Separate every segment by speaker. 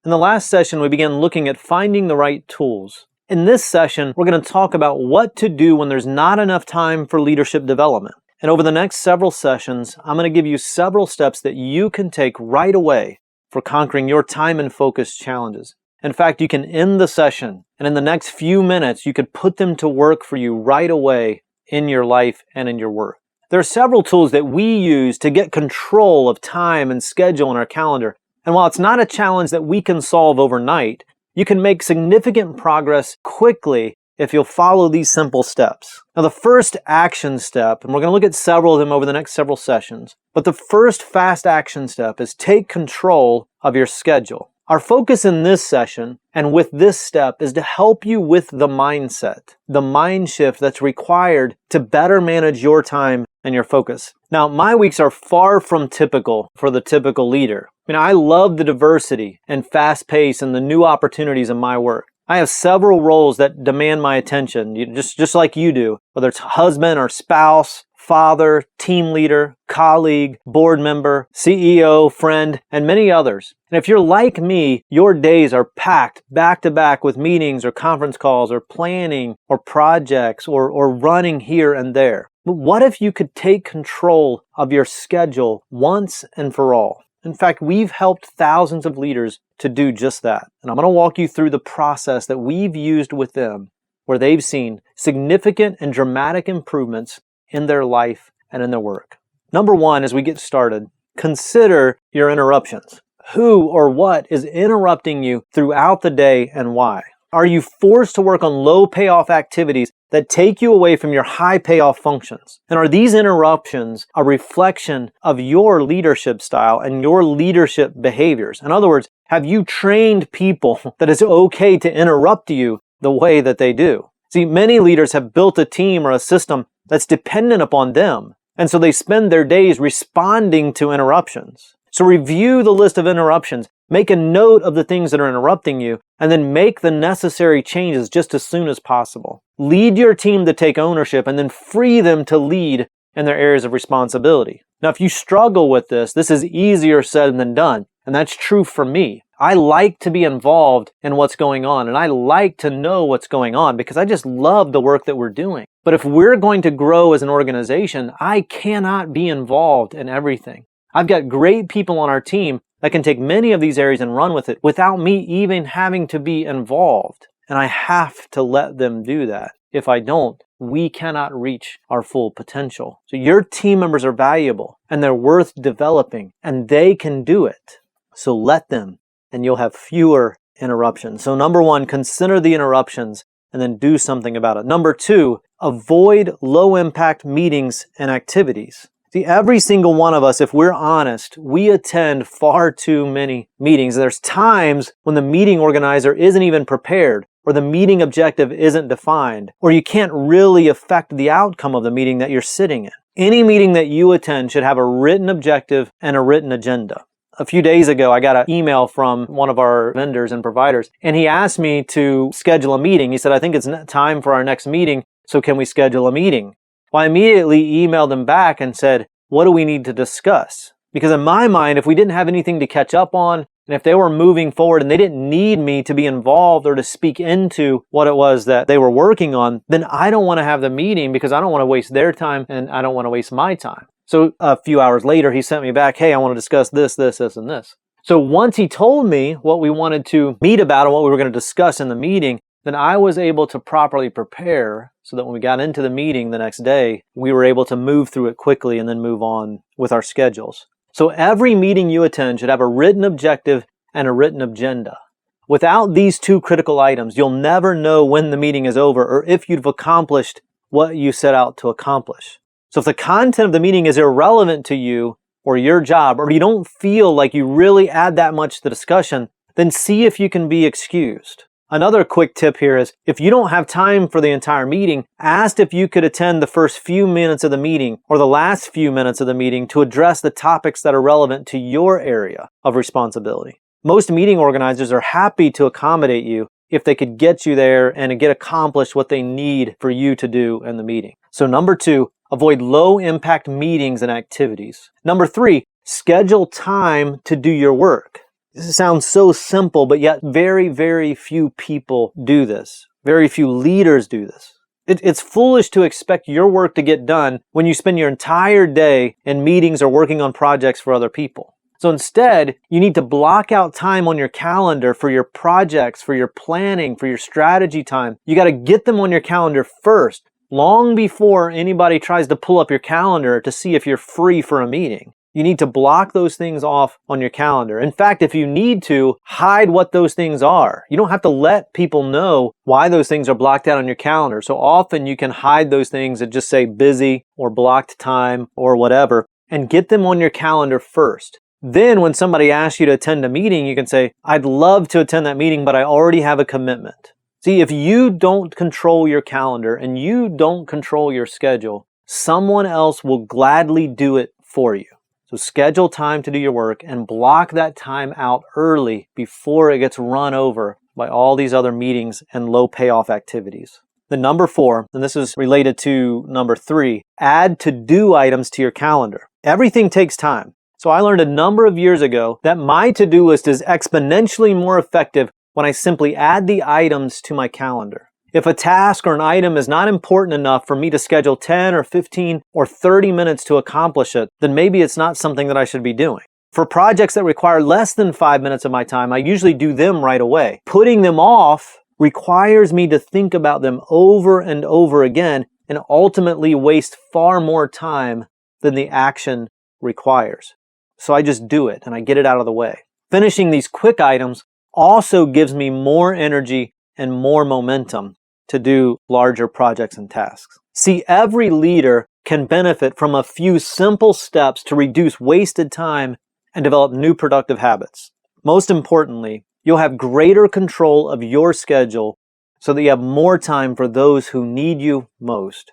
Speaker 1: In the last session, we began looking at finding the right tools. In this session, we're going to talk about what to do when there's not enough time for leadership development. And over the next several sessions, I'm going to give you several steps that you can take right away for conquering your time and focus challenges. In fact, you can end the session, and in the next few minutes, you could put them to work for you right away in your life and in your work. There are several tools that we use to get control of time and schedule in our calendar. And while it's not a challenge that we can solve overnight, you can make significant progress quickly if you'll follow these simple steps. Now, the first action step, and we're going to look at several of them over the next several sessions, but the first fast action step is take control of your schedule. Our focus in this session and with this step is to help you with the mindset, the mind shift that's required to better manage your time and your focus. Now, my weeks are far from typical for the typical leader. I love the diversity and fast pace and the new opportunities in my work. I have several roles that demand my attention, just like you do, whether it's husband or spouse, father, team leader, colleague, board member, CEO, friend, and many others. And if you're like me, your days are packed back to back with meetings or conference calls or planning or projects or running here and there. But what if you could take control of your schedule once and for all? In fact, we've helped thousands of leaders to do just that. And I'm going to walk you through the process that we've used with them, where they've seen significant and dramatic improvements in their life and in their work. Number one, as we get started, consider your interruptions. Who or what is interrupting you throughout the day and why? Are you forced to work on low payoff activities that take you away from your high payoff functions? And are these interruptions a reflection of your leadership style and your leadership behaviors? In other words, have you trained people that it's okay to interrupt you the way that they do? See, many leaders have built a team or a system that's dependent upon them, and so they spend their days responding to interruptions. So review the list of interruptions, make a note of the things that are interrupting you, and then make the necessary changes just as soon as possible. Lead your team to take ownership and then free them to lead in their areas of responsibility. Now, if you struggle with this is easier said than done, and that's true for me. I like to be involved in what's going on, and I like to know what's going on because I just love the work that we're doing. But if we're going to grow as an organization, I cannot be involved in everything. I've got great people on our team that can take many of these areas and run with it without me even having to be involved. And I have to let them do that. If I don't, we cannot reach our full potential. So your team members are valuable and they're worth developing and they can do it. So let them, and you'll have fewer interruptions. So number one, consider the interruptions and then do something about it. Number two, avoid low-impact meetings and activities. See, every single one of us, if we're honest, we attend far too many meetings. There's times when the meeting organizer isn't even prepared, or the meeting objective isn't defined, or you can't really affect the outcome of the meeting that you're sitting in. Any meeting that you attend should have a written objective and a written agenda. A few days ago, I got an email from one of our vendors and providers, and he asked me to schedule a meeting. He said, I think it's time for our next meeting, so can we schedule a meeting? Well, I immediately emailed him back and said, what do we need to discuss? Because in my mind, if we didn't have anything to catch up on, and if they were moving forward and they didn't need me to be involved or to speak into what it was that they were working on, then I don't want to have the meeting because I don't want to waste their time and I don't want to waste my time. So a few hours later, he sent me back, hey, I want to discuss this, and this. So once he told me what we wanted to meet about and what we were going to discuss in the meeting, then I was able to properly prepare so that when we got into the meeting the next day, we were able to move through it quickly and then move on with our schedules. So every meeting you attend should have a written objective and a written agenda. Without these two critical items, you'll never know when the meeting is over or if you've accomplished what you set out to accomplish. So if the content of the meeting is irrelevant to you or your job, or you don't feel like you really add that much to the discussion, then see if you can be excused. Another quick tip here is, if you don't have time for the entire meeting, ask if you could attend the first few minutes of the meeting or the last few minutes of the meeting to address the topics that are relevant to your area of responsibility. Most meeting organizers are happy to accommodate you if they could get you there and get accomplished what they need for you to do in the meeting. So number two, avoid low-impact meetings and activities. Number three, schedule time to do your work. This sounds so simple, but yet very, very few people do this. Very few leaders do this. It's foolish to expect your work to get done when you spend your entire day in meetings or working on projects for other people. So instead, you need to block out time on your calendar for your projects, for your planning, for your strategy time. You got to get them on your calendar first, long before anybody tries to pull up your calendar to see if you're free for a meeting. You need to block those things off on your calendar. In fact, if you need to, hide what those things are. You don't have to let people know why those things are blocked out on your calendar. So often you can hide those things and just say busy or blocked time or whatever, and get them on your calendar first. Then when somebody asks you to attend a meeting, you can say, I'd love to attend that meeting, but I already have a commitment. See, if you don't control your calendar and you don't control your schedule, someone else will gladly do it for you. So schedule time to do your work and block that time out early before it gets run over by all these other meetings and low payoff activities. The number 4, and this is related to number 3, add to-do items to your calendar. Everything takes time. So I learned a number of years ago that my to-do list is exponentially more effective when I simply add the items to my calendar. If a task or an item is not important enough for me to schedule 10 or 15 or 30 minutes to accomplish it, then maybe it's not something that I should be doing. For projects that require less than 5 minutes of my time, I usually do them right away. Putting them off requires me to think about them over and over again and ultimately waste far more time than the action requires. So I just do it and I get it out of the way. Finishing these quick items also gives me more energy and more momentum to do larger projects and tasks. See, every leader can benefit from a few simple steps to reduce wasted time and develop new productive habits. Most importantly, you'll have greater control of your schedule so that you have more time for those who need you most.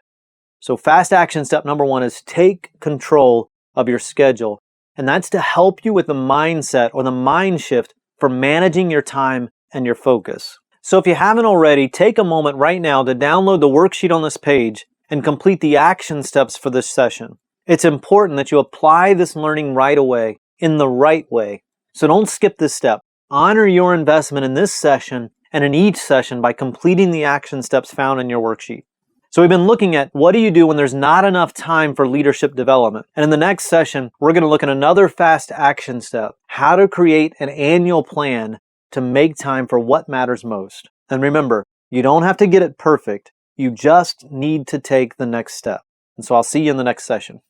Speaker 1: So fast action step number 1 is take control of your schedule. And that's to help you with the mindset or the mind shift for managing your time and your focus. So if you haven't already, take a moment right now to download the worksheet on this page and complete the action steps for this session. It's important that you apply this learning right away, in the right way. So don't skip this step. Honor your investment in this session and in each session by completing the action steps found in your worksheet. So we've been looking at what do you do when there's not enough time for leadership development. And in the next session, we're going to look at another fast action step, how to create an annual plan to make time for what matters most. And remember, you don't have to get it perfect. You just need to take the next step. And so I'll see you in the next session.